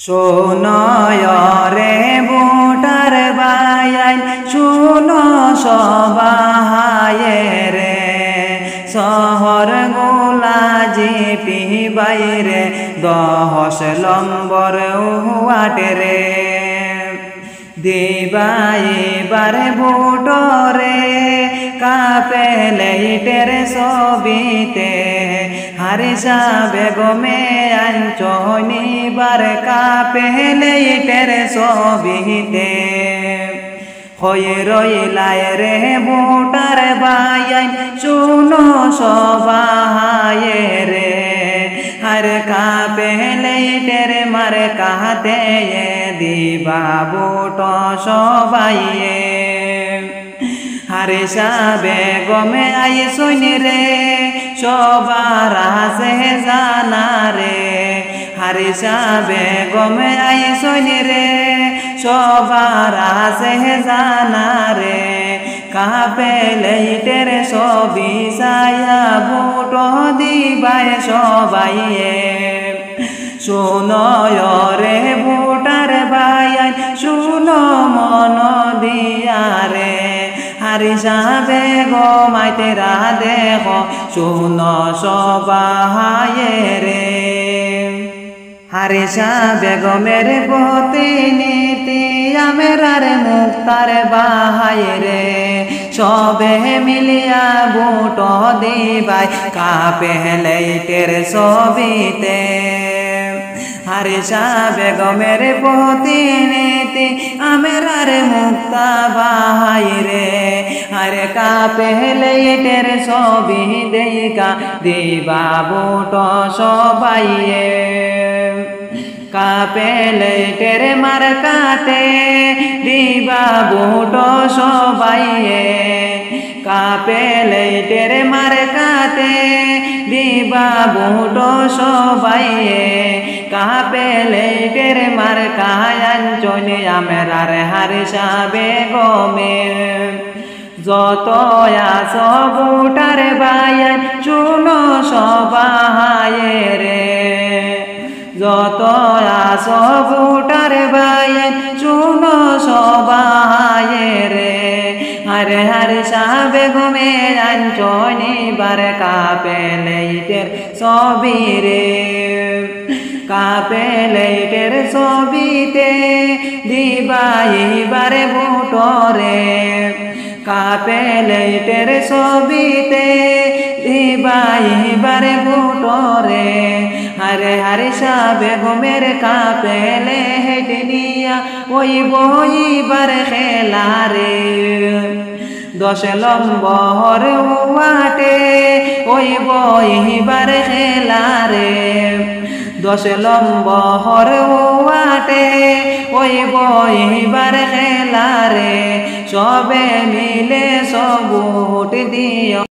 শোনয়রে voter বায়াইন শুনো সবাহায়ে রে শহর গোলা জিপি বাইরে 10 নম্বর ওয়াটে রে দিবাই বারে ভোটরে কাপেলেটের ছবিতে হারিসা বেগমে আঞ্চনি বার কাপেলেটের ছবিতে হয়ে রইলায় রে ভোটার বায়াইন শুনো সবাহায়ে রে हर কাপেলেটের মার কাহাতে দিবা ভোট সবাইয়ে হারিসা বেগমে আইসুন রে সবার আছে জানা রে হারিসা বেগমে আইসুন রে সবার আছে জানা রে কাপেলেটের ছবি ছায়া ভোট দিবায় সবাইয়ে শুনয়রে ভোটার বায়াইন শুনো মন দিয়া রে হারিসা বেগম আইতেরা দেখ শুনো সবাহায়ে রে হারিসা বেগমের প্রতিনিধি আমেরার মুক্তার বাহায়ে রে সবে মিলিয়া ভোট দিবাই কাপেলেটের ছবিতে হারিসা বেগমের প্রতিনিধি আমেরার মুক্তা বাহায়ে রে আরে কাপেলেটের ছবি দেখা দিবা ভোট সবাইয়ে কাপেলেটের মার্কাতে দিবা ভোট সবাইয়ে কাপেলেটের মার্কাতে দিবা ভোট সবাইয়ে কাপেলেটের মার্কায় আঞ্চনি আমেরার হারিসা বেগমে যত আছো ভোটার বায়াইন শুনো সবাহায়ে রে যত আছো ভোটার বায়াইন শুনো সবাহায়ে রে হরে হারিসা বেগমে আঞ্চনি বার কাপেলেটের ছবি রে কাপেলেটের ছবিতে দিবাই বারে ভোট রে কাপেলেটের ছবিতে দিবাই বারে ভোট রে হরে হারিসা বেগমের কাপেলেট নিয়া ওই বইবার খেলা রে 10 নম্বর ওয়াটে ওই বইবার খেলা রে 10 নম্বর ওয়াটে ওই বইবার খেলা রে সবে মিলে সব ভোট দিও।